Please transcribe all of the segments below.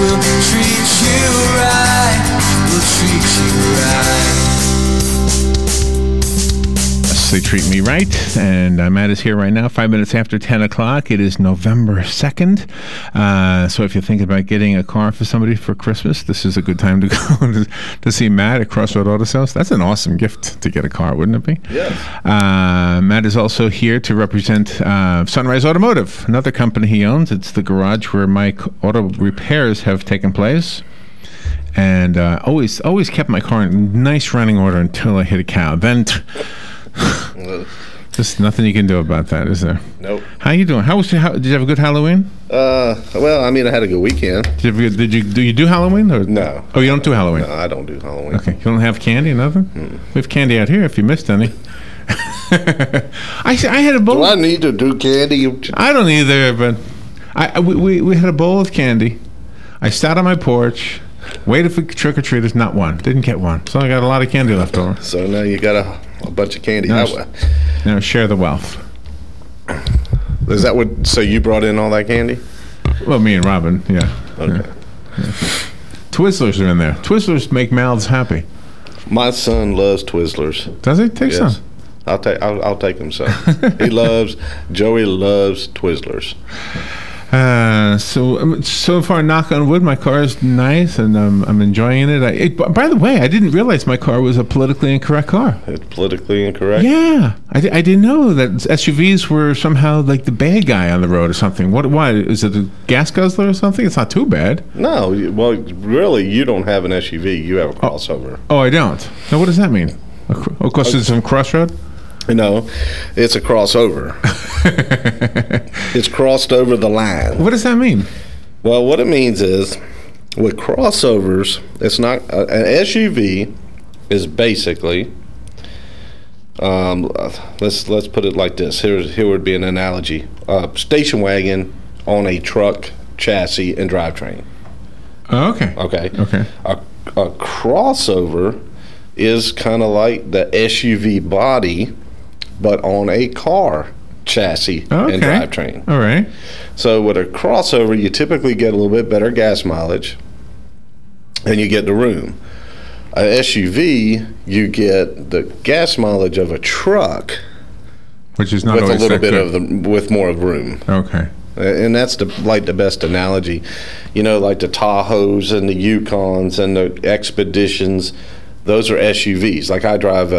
We'll treat you right. We'll treat you right. They treat me right, and Matt is here right now, 5 minutes after 10 o'clock. It is November 2nd, so if you're thinking about getting a car for somebody for Christmas, this is a good time to go to see Matt at Crossroad Auto Sales. That's an awesome gift to get a car, wouldn't it be? Yes. Matt is also here to represent Sunrise Automotive, another company he owns. It's the garage where my auto repairs have taken place. And always kept my car in nice running order until I hit a cow. Then... There's nothing you can do about that, is there? Nope. How you doing? Did you have a good Halloween? Well, I mean, I had a good weekend. Do you do Halloween? Or? No. Oh, you don't do Halloween? No, I don't do Halloween. Okay. You don't have candy, nothing? We have candy out here if you missed any. I had a bowl. Do I need to do candy? I don't either, but we had a bowl of candy. I sat on my porch, waited for trick-or-treaters, not one. Didn't get one. So I got a lot of candy left over. So now you got a bunch of candy. Now share the wealth. Is that what? So you brought in all that candy? Well, me and Robin, yeah. Okay. Yeah. Twizzlers are in there. Twizzlers make mouths happy. My son loves Twizzlers. Does he? Take some. I'll take him some. Joey loves Twizzlers. So far, knock on wood, my car is nice, and I'm enjoying it. By the way, I didn't realize my car was a politically incorrect car. It's politically incorrect? Yeah. I didn't know that SUVs were somehow like the bad guy on the road or something. Why? Is it a gas guzzler or something? It's not too bad. No. Well, really, you don't have an SUV. You have a crossover. Oh, I don't? Now, what does that mean? Of course, it's some crossroad? No, it's a crossover. It's crossed over the line. What does that mean? Well, what it means is, with crossovers, it's not an SUV is basically. Let's put it like this. Here would be an analogy: station wagon on a truck chassis and drivetrain. Oh, okay. Okay. A crossover is kind of like the SUV body, but on a car chassis and drivetrain. All right. So with a crossover, you typically get a little bit better gas mileage, and you get the room. An SUV, you get the gas mileage of a truck, which is not with always a little bit with more room. Okay. And that's the best analogy, like the Tahoes and the Yukons and the Expeditions. Those are SUVs. Like I drive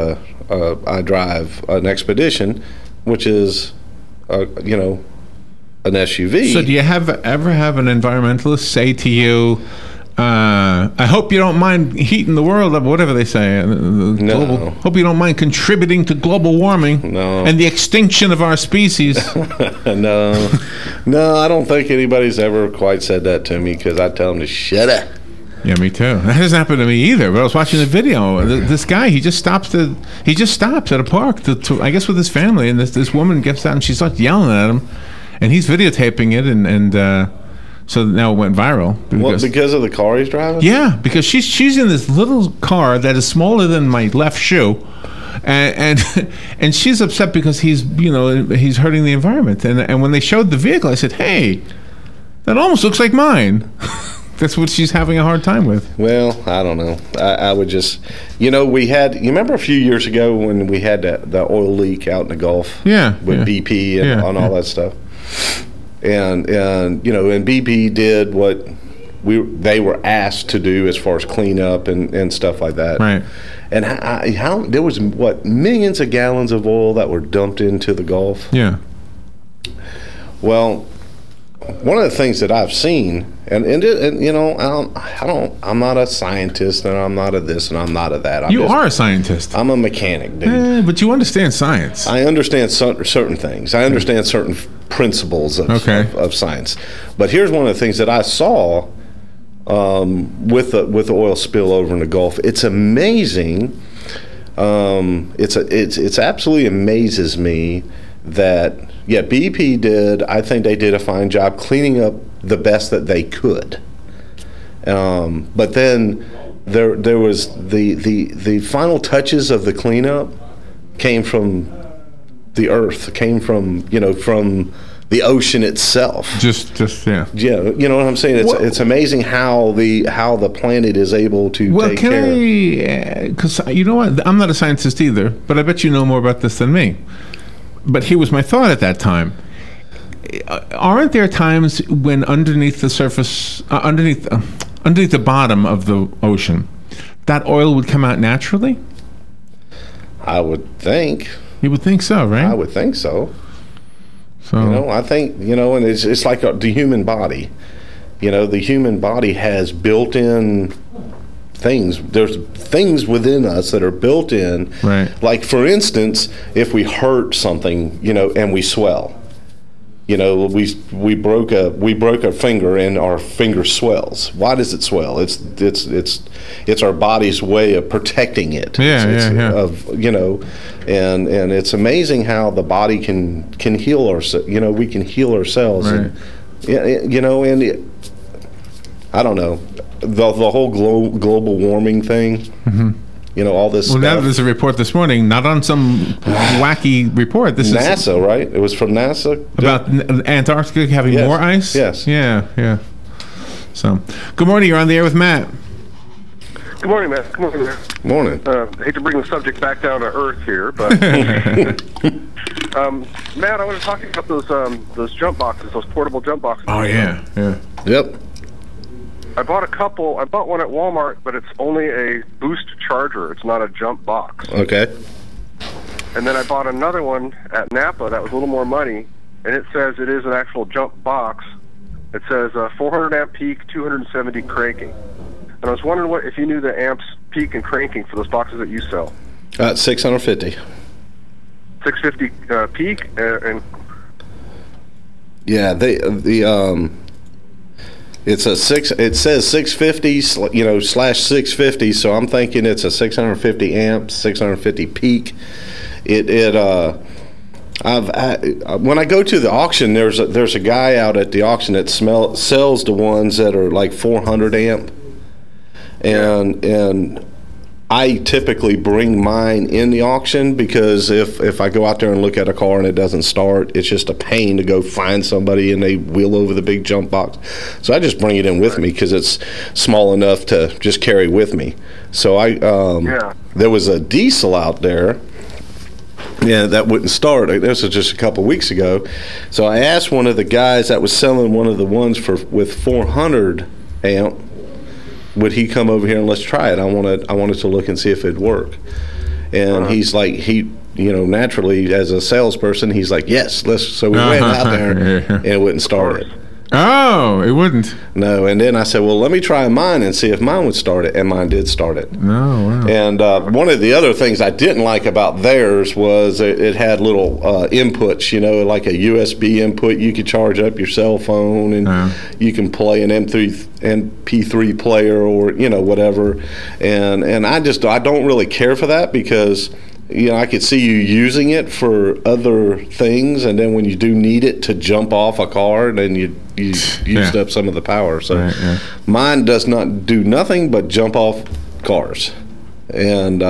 an Expedition, which is an SUV. So do you ever have an environmentalist say to you, I hope you don't mind heating the world up, whatever they say. No. Hope you don't mind contributing to global warming and the extinction of our species. No, I don't think anybody's ever quite said that to me, because I tell them to shut up. Yeah, me too. That hasn't happened to me either. But I was watching the video. This guy, he just stops at a park I guess with his family, and this woman gets out and she starts yelling at him, and he's videotaping it, and so now it went viral. Because of the car he's driving? Yeah, because she's in this little car that is smaller than my left shoe, and she's upset because he's hurting the environment. And when they showed the vehicle, I said, hey, that almost looks like mine. That's what she's having a hard time with. Well, I don't know. I would just, you remember a few years ago when we had the oil leak out in the Gulf? Yeah. With BP and all that stuff. And BP did what they were asked to do as far as cleanup and stuff like that. Right. And how there was millions of gallons of oil that were dumped into the Gulf. Yeah. Well, one of the things that I've seen, and I'm not a scientist, and I'm not a this, and I'm not a that. You are a scientist. I'm a mechanic, dude. But you understand science. I understand certain things. I understand certain principles of science. But here's one of the things that I saw with the oil spill over in the Gulf. It's amazing. It's absolutely amazes me that BP I think they did a fine job cleaning up the best that they could. But then there was the final touches of the cleanup came from the earth, came from from the ocean itself. Just yeah. Yeah, you know what I'm saying. It's amazing how the planet is able to take care. Because you know what, I'm not a scientist either, but I bet you know more about this than me. But here was my thought at that time. Aren't there times when underneath the surface, underneath the bottom of the ocean, that oil would come out naturally? I would think. You would think so, right? I would think so. So, you know, I think, you know, and it's like the human body. You know, the human body has built-in things. There's things within us that are built in. Right. Like, for instance, if we hurt something, you know, and we swell. You know, we broke a finger and our finger swells. Why does it swell? It's our body's way of protecting it. Yeah. Of, you know, and it's amazing how the body can heal ourselves. You know, we can heal ourselves. Right. And, you know, and I don't know, the whole global warming thing. Mm-hmm. You know, all this well, stuff. now there's a report this morning, not on some wacky report. This NASA, is right? It was from NASA? about Antarctica having more ice? Yes. Yeah. So, good morning. You're on the air with Matt. Good morning, Matt. Good morning, Matt. Morning. I hate to bring the subject back down to earth here, but Matt, I want to talk to you about those jump boxes, those portable jump boxes. Oh, yeah. Yep. I bought a couple. I bought one at Walmart, but it's only a boost charger. It's not a jump box. Okay. And then I bought another one at Napa that was a little more money, and it says it is an actual jump box. It says 400 amp peak, 270 cranking. And I was wondering if you knew the amps peak and cranking for those boxes that you sell. 650. 650 peak and yeah, it's a it says 650, you know, / 650, so I'm thinking it's a 650 amps, 650 peak. When I go to the auction, there's a guy out at the auction that sells the ones that are like 400 amp, and I typically bring mine in the auction because if I go out there and look at a car and it doesn't start, it's just a pain to go find somebody and they wheel over the big jump box. So I just bring it in with me because it's small enough to just carry with me. So there was a diesel out there. Yeah, that wouldn't start. This was just a couple weeks ago. So I asked one of the guys that was selling one of the ones with 400 amp, would he come over here and let's try it? I wanted to look and see if it'd work. And he's like, naturally as a salesperson, he's like, yes, let's. So we went out there and it wouldn't start it. Oh, it wouldn't. No, and then I said, well, let me try mine and see if mine would start it, and mine did start it. Oh, wow. And one of the other things I didn't like about theirs was it had little inputs, you know, like a USB input. You could charge up your cell phone, and you can play an MP3 player or, you know, whatever. And I don't really care for that because, you know, I could see you using it for other things, and then when you do need it to jump off a car, then you used up some of the power. So mine does not do nothing but jump off cars. And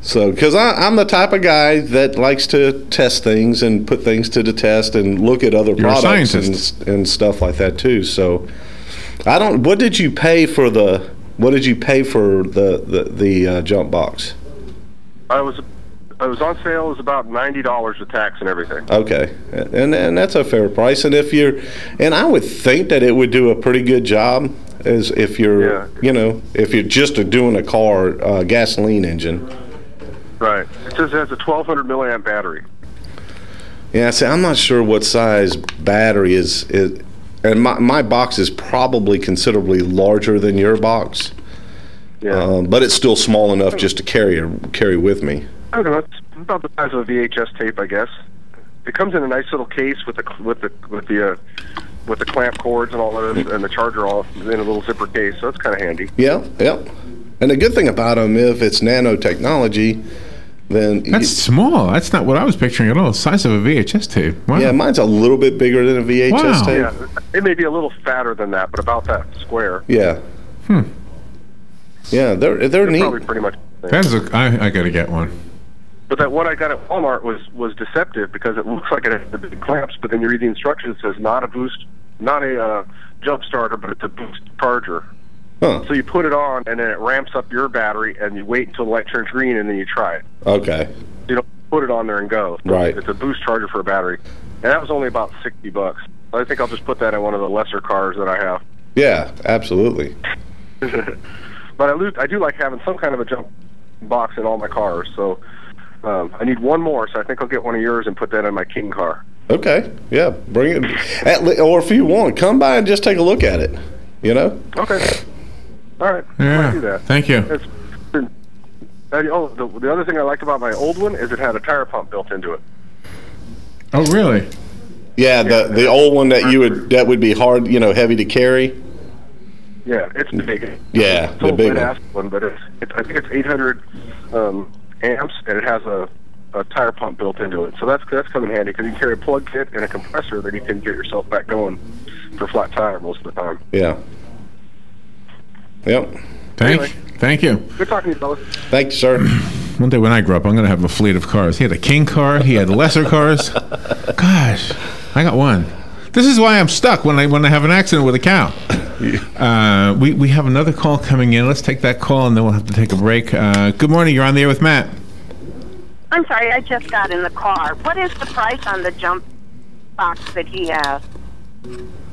so, because I'm the type of guy that likes to test things and put things to the test and look at other products and stuff like that too. So what did you pay for the jump box? I was on sale. It was about $90 with tax and everything. Okay, and that's a fair price. And and I would think that it would do a pretty good job as if you're, you know, if you're just doing a car gasoline engine. Right. It says it has a 1,200 milliamp battery. Yeah, see, I'm not sure what size battery is, and my box is probably considerably larger than your box. Yeah. But it's still small enough just to carry with me. I don't know. It's about the size of a VHS tape, I guess. It comes in a nice little case with the clamp cords and all of this, and the charger all in a little zipper case. So it's kind of handy. Yeah. And the good thing about them, if it's nanotechnology, then that's small. That's not what I was picturing at all. The size of a VHS tape. Wow. Yeah, mine's a little bit bigger than a VHS tape. Yeah, it may be a little fatter than that, but about that square. Yeah. Yeah, they're neat. Probably pretty much. I got to get one. But that one I got at Walmart was deceptive because it looks like it has the big clamps, but then you read the instructions, it says not a jump starter, but it's a boost charger. Huh. So you put it on, and then it ramps up your battery, and you wait until the light turns green, and then you try it. Okay. You don't put it on there and go. Right. It's a boost charger for a battery, and that was only about $60. I think I'll just put that in one of the lesser cars that I have. Yeah, absolutely. But I do like having some kind of a jump box in all my cars, so I need one more, so I think I'll get one of yours and put that in my King car. Okay, yeah, bring it. Or if you want, come by and just take a look at it, you know? Okay. All right. Yeah, I'll do that. thank you. The other thing I liked about my old one is it had a tire pump built into it. Oh, really? Yeah, the old one that would be hard, heavy to carry. Yeah, it's big. Yeah, it's the big one. But I think it's 800 amps, and it has a tire pump built into it. So that's come in handy because you can carry a plug kit and a compressor that you can get yourself back going for flat tire most of the time. Yeah. Yep. Thank you. Good talking to you, fellas. Thank you, sir. One day when I grow up, I'm going to have a fleet of cars. He had a King car. He had lesser cars. Gosh, I got one. This is why I'm stuck when I have an accident with a cow. We have another call coming in. Let's take that call, and then we'll have to take a break. Good morning. You're on the air with Matt. I'm sorry, I just got in the car. What is the price on the jump box that he has?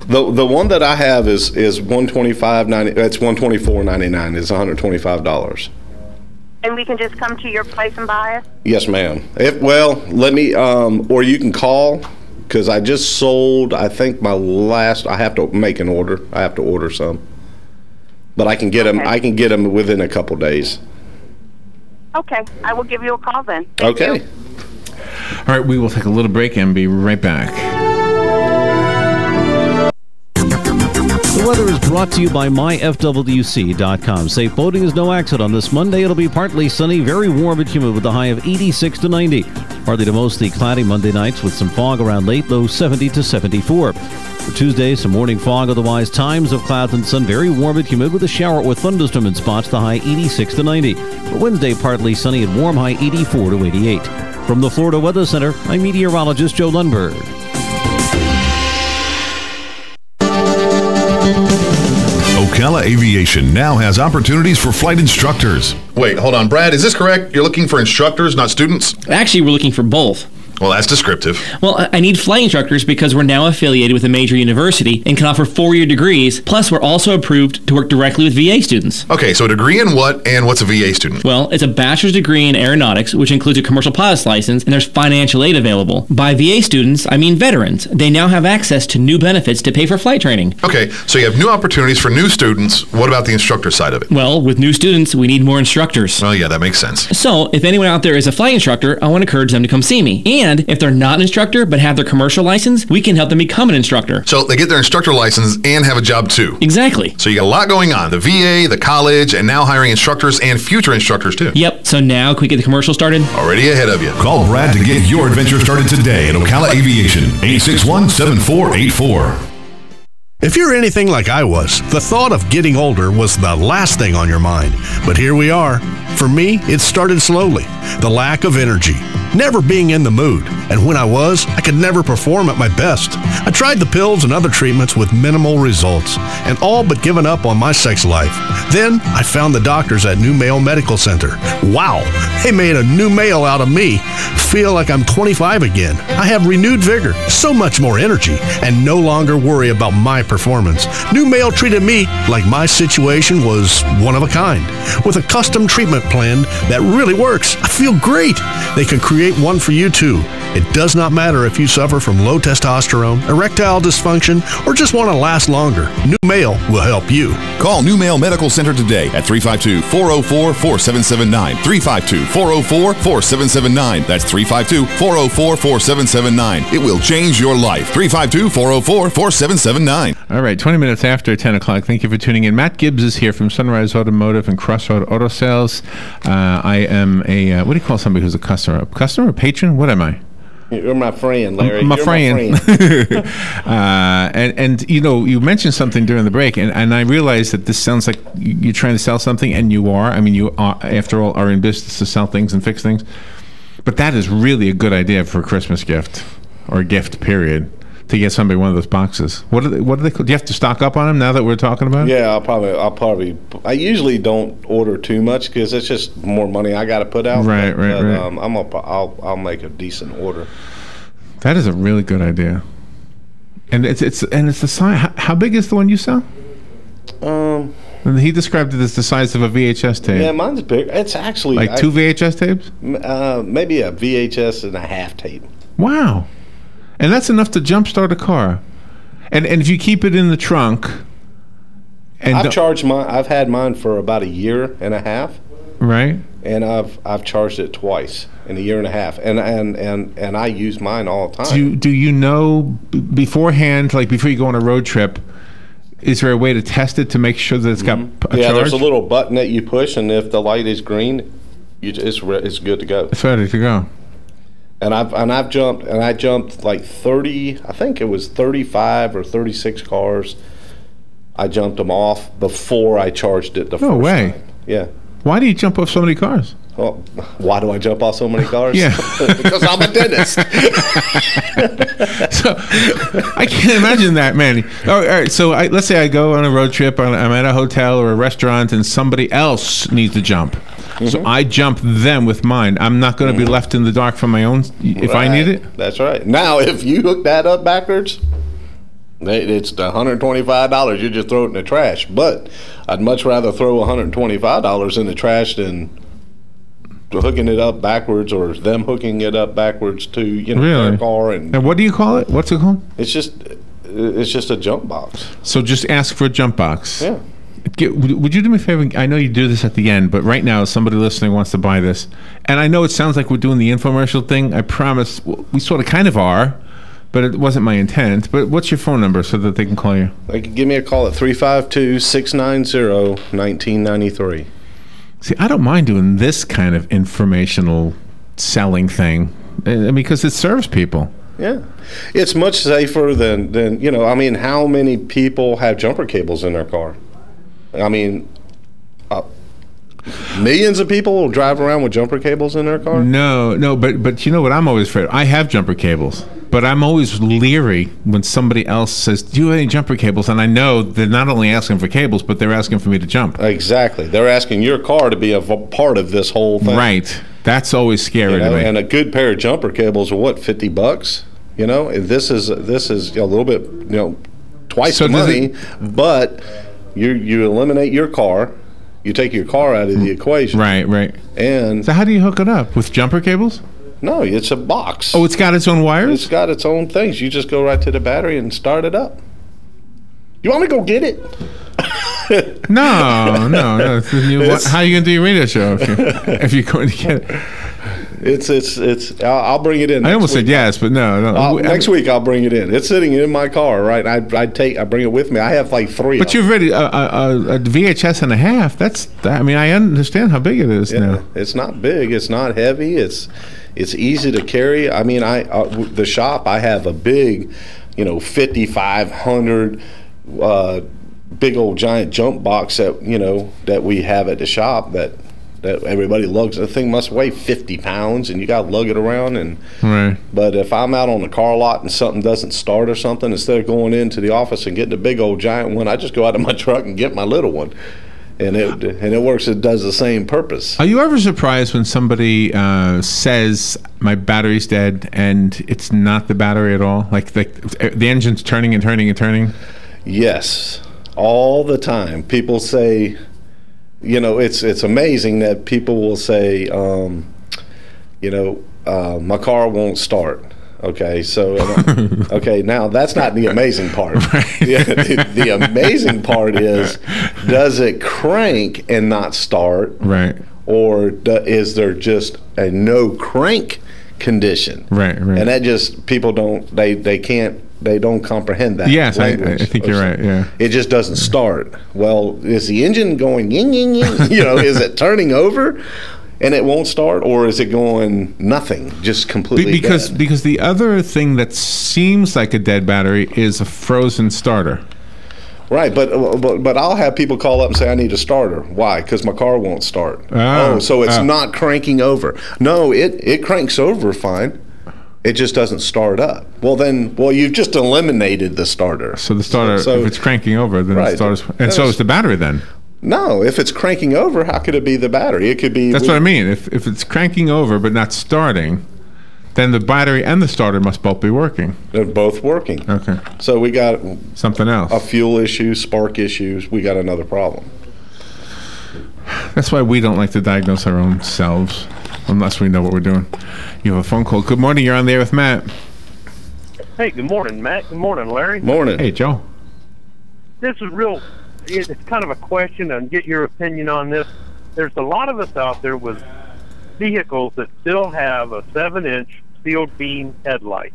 The one that I have is $125.90. That's $124.99. It's $125. And we can just come to your place and buy it? Yes, ma'am. Let me or you can call because I just sold. I think my last. I have to make an order. I have to order some, but I can get them. I can get them within a couple days. Okay, I will give you a call then. Thank you. All right, we will take a little break and be right back. The weather is brought to you by myfwc.com. Safe boating is no accident. On this Monday, it'll be partly sunny, very warm and humid with a high of 86 to 90. Partly to mostly cloudy Monday nights with some fog around late, low 70 to 74. For Tuesday, some morning fog, otherwise times of clouds and sun, very warm and humid with a shower or thunderstorm in spots, the high 86 to 90. For Wednesday, partly sunny and warm, high 84 to 88. From the Florida Weather Center, I'm meteorologist Joe Lundberg. Ocala Aviation now has opportunities for flight instructors. Wait, hold on. Brad, is this correct? You're looking for instructors, not students? Actually, we're looking for both. Well, that's descriptive. Well, I need flight instructors because we're now affiliated with a major university and can offer 4-year degrees. Plus, we're also approved to work directly with VA students. Okay, so a degree in what, and what's a VA student? Well, it's a bachelor's degree in aeronautics, which includes a commercial pilot's license, and there's financial aid available. By VA students, I mean veterans. They now have access to new benefits to pay for flight training. Okay, so you have new opportunities for new students. What about the instructor side of it? Well, with new students, we need more instructors. Well, yeah, that makes sense. So, if anyone out there is a flight instructor, I want to encourage them to come see me. And if they're not an instructor but have their commercial license, we can help them become an instructor. So they get their instructor license and have a job too. Exactly. So you got a lot going on. The VA, the college, and now hiring instructors and future instructors too. Yep. So now can we get the commercial started? Already ahead of you. Call Brad to get your adventure started today at Ocala Aviation, 861-7484. If you're anything like I was, the thought of getting older was the last thing on your mind. But here we are. For me, it started slowly. The lack of energy, never being in the mood. And when I was, I could never perform at my best. I tried the pills and other treatments with minimal results, and all but given up on my sex life. Then I found the doctors at New Male Medical Center. Wow, they made a new male out of me. Feel like I'm 25 again. I have renewed vigor, so much more energy, and no longer worry about my performance. New Male treated me like my situation was one of a kind, with a custom treatment plan that really works. I feel great. They can create one for you too. It does not matter if you suffer from low testosterone, erectile dysfunction, or just want to last longer. New Male will help you. Call New Male Medical Center today at 352-404-4779. 352-404-4779. That's 352-404-4779. It will change your life. 352-404-4779. All right, 20 minutes after 10 o'clock. Thank you for tuning in. Matt Gibbs is here from Sunrise Automotive and Crossroad Auto Sales. I am a, what do you call somebody who's a customer? A customer, a patron? What am I? You're my friend, Larry. My You're friend. My friend. And you know, you mentioned something during the break, and I realized that this sounds like you're trying to sell something, and you are. I mean, you are, after all, are in business to sell things and fix things. But that is really a good idea for a Christmas gift or a gift period. To get somebody one of those boxes. What are they called? Do you have to stock up on them now that we're talking about it? Yeah, I usually don't order too much because it's just more money I got to put out. Right. I'll make a decent order. That is a really good idea. And it's the size. How big is the one you sell? He described it as the size of a VHS tape. Yeah, mine's big. It's actually like 2 VHS tapes. Maybe a VHS and a half tape. Wow. And that's enough to jumpstart a car. And if you keep it in the trunk, and I've had mine for about a year and a half. Right. And I've charged it twice in a year and a half. And I use mine all the time. Do you know beforehand, like before you go on a road trip, is there a way to test it to make sure that it's got a charge? Yeah, there's a little button that you push, and if the light is green, it's good to go. It's ready to go. And I jumped like 30, I think it was 35 or 36 cars. I jumped them off before I charged it the first way. time. Yeah. Why do you jump off so many cars? Well, why do I jump off so many cars? Yeah. Because I'm a dentist. So I can't imagine that, man. All right. So let's say I go on a road trip, I'm at a hotel or a restaurant, and somebody else needs to jump. So I jump them with mine. I'm not going to be left in the dark from my own if I need it. That's right. Now, if you hook that up backwards, it's the $125. You just throw it in the trash. But I'd much rather throw $125 in the trash than hooking it up backwards or them hooking it up backwards to their car. And what do you call it? What's it called? It's just a jump box. So just ask for a jump box. Yeah. Would you do me a favor? I know you do this at the end, but right now somebody listening wants to buy this. And I know it sounds like we're doing the infomercial thing. I promise we sort of kind of are, but it wasn't my intent. But what's your phone number so that they can call you? They can give me a call at 352-690-1993. See, I don't mind doing this kind of informational selling thing because it serves people. Yeah. It's much safer than how many people have jumper cables in their car? I mean, millions of people will drive around with jumper cables in their car? No, but you know what I'm always afraid of? I have jumper cables, but I'm always leery when somebody else says, do you have any jumper cables? And I know they're not only asking for cables, but they're asking for me to jump. Exactly. They're asking your car to be a part of this whole thing. Right. That's always scary to me. And a good pair of jumper cables are what, $50? This is a little bit, twice the money, but you eliminate your car, you take your car out of the equation. Right. And so how do you hook it up? With jumper cables? No, it's a box. Oh, it's got its own wires? It's got its own things. You just go right to the battery and start it up. You want me to go get it? No. How are you going to do your radio show if you're going to get it? I'll bring it in. I almost said yes, but no. Next week I'll bring it in. It's sitting in my car, right? I bring it with me. I have like 3. But you've ready a VHS and a half. I understand how big it is now. It's not big. It's not heavy. It's easy to carry. I mean, the shop, I have a big, 5,500 big old giant jump box that we have at the shop that everybody lugs. The thing must weigh 50 pounds, and you got to lug it around. Right. But if I'm out on the car lot and something doesn't start or something, instead of going into the office and getting a big old giant one, I just go out of my truck and get my little one, and it works. It does the same purpose. Are you ever surprised when somebody says my battery's dead and it's not the battery at all? Like the engine's turning and turning and turning? Yes, all the time. People say. It's amazing that people will say, my car won't start. Okay, so now that's not the amazing part. Right. The amazing part is, does it crank and not start? Right. Or is there just a no crank condition? Right. And that just people don't they don't comprehend that. Yes, I think you're right. Yeah, it just doesn't start. Well, is the engine going ying ying ying? Is it turning over, and it won't start, or is it going nothing, just completely dead? Because the other thing that seems like a dead battery is a frozen starter. Right, but I'll have people call up and say I need a starter. Why? Because my car won't start. So it's not cranking over. No, it cranks over fine. It just doesn't start up. Well, you've just eliminated the starter. So the starter, if it's cranking over, then it starts. And so is the battery then. No, if it's cranking over, how could it be the battery? It could be. That's what I mean. If it's cranking over but not starting, then the battery and the starter must both be working. They're both working. Okay. So we got something else. A fuel issue, spark issues. We got another problem. That's why we don't like to diagnose our own selves unless we know what we're doing. You have a phone call. Good morning. You're on the air with Matt. Hey, good morning, Matt. Good morning, Larry. Morning. Hey, Joe. This is it's kind of a question and get your opinion on this. There's a lot of us out there with vehicles that still have a 7-inch sealed beam headlight.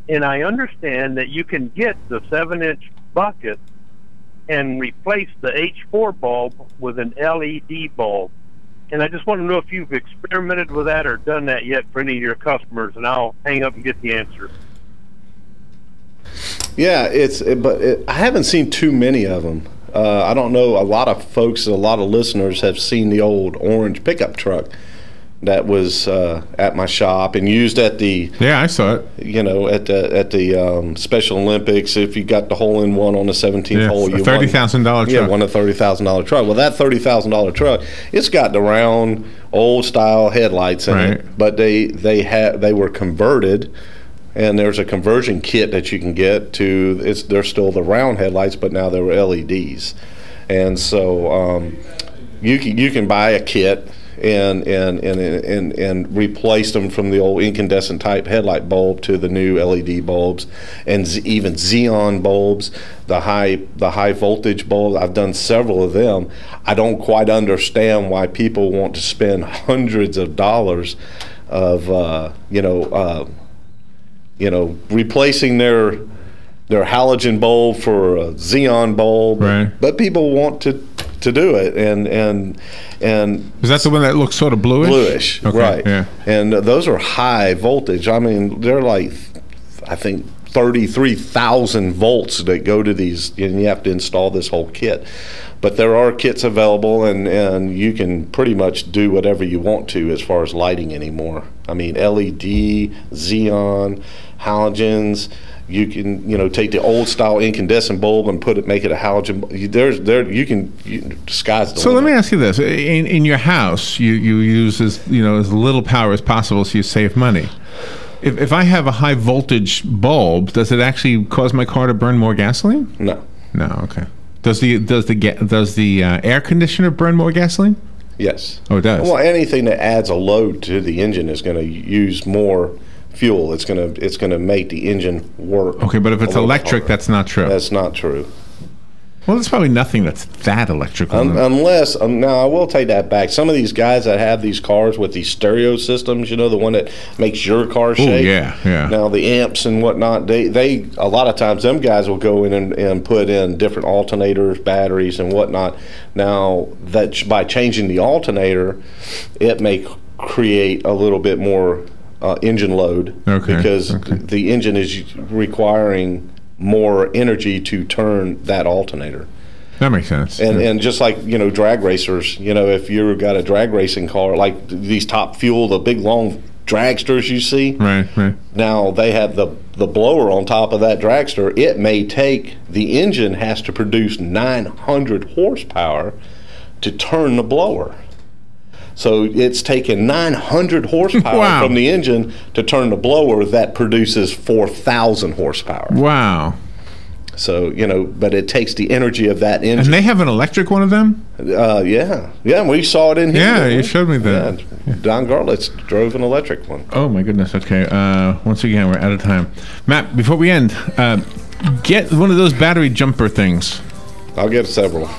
And I understand that you can get the 7-inch bucket and replace the H4 bulb with an LED bulb. And I just want to know if you've experimented with that or done that yet for any of your customers, and I'll hang up and get the answer. Yeah, I haven't seen too many of them. I don't know. A lot of folks, a lot of listeners have seen the old orange pickup truck that was at my shop and used at the. Yeah, I saw it. At the Special Olympics. If you got the hole-in-one on the 17th hole, you won a $30,000 truck. Yeah, won a $30,000 truck. Well, that $30,000 truck, it's got the round old-style headlights in it, but they were converted. And there's a conversion kit that you can get to. They're still the round headlights, but now they're LEDs, and so you can buy a kit and replace them from the old incandescent type headlight bulb to the new LED bulbs, and even xenon bulbs, the high voltage bulbs. I've done several of them. I don't quite understand why people want to spend hundreds of dollars of replacing their halogen bulb for a xenon bulb, right? But people want to do it, and is that the one that looks sort of bluish? Bluish, okay, right? Yeah, and those are high voltage. I mean, they're like, I think 33,000 volts that go to these, and you have to install this whole kit. But there are kits available, and you can pretty much do whatever you want to as far as lighting anymore. I mean, LED, xenon, halogens. You can, take the old style incandescent bulb and make it a halogen. Sky's the limit. So let me ask you this: in your house, you use as little power as possible, so you save money. If I have a high voltage bulb, does it actually cause my car to burn more gasoline? No. No. Okay. Does the air conditioner burn more gasoline? Yes. Oh, it does. Well, anything that adds a load to the engine is going to use more fuel. It's going to make the engine work. Okay, but if it's electric, harder. That's not true. That's not true. Well, there's probably nothing that's that electrical. Unless, now I will take that back. Some of these guys that have these cars with these stereo systems, the one that makes your car shake. Oh, yeah. Now the amps and whatnot, they a lot of times them guys will go in and put in different alternators, batteries, and whatnot. Now that by changing the alternator, it may create a little bit more engine load, because the engine is requiring more energy to turn that alternator. That makes sense. And just like, drag racers, if you've got a drag racing car, like these Top Fuel, the big long dragsters you see. Right. Now they have the blower on top of that dragster. It may take, the engine has to produce 900 horsepower to turn the blower. So it's taking 900 horsepower from the engine to turn the blower that produces 4,000 horsepower. Wow. So, but it takes the energy of that engine. And they have an electric one of them? Yeah, we saw it in here. Yeah, you showed me that. Yeah. Don Garlitz drove an electric one. Oh, my goodness. Okay. Once again, we're out of time. Matt, before we end, get one of those battery jumper things. I'll get several.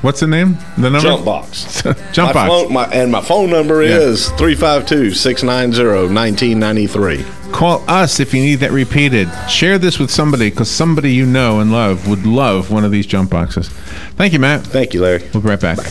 What's the name? The number? Jump Box. Jump Box. My phone number is 352-690-1993. Call us if you need that repeated. Share this with somebody, because somebody you know and love would love one of these jump boxes. Thank you, Matt. Thank you, Larry. We'll be right back. Bye.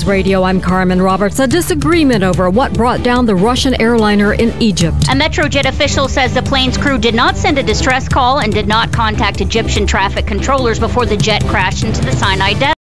News Radio, I'm Carmen Roberts. A disagreement over what brought down the Russian airliner in Egypt. A Metrojet official says the plane's crew did not send a distress call and did not contact Egyptian traffic controllers before the jet crashed into the Sinai Desert.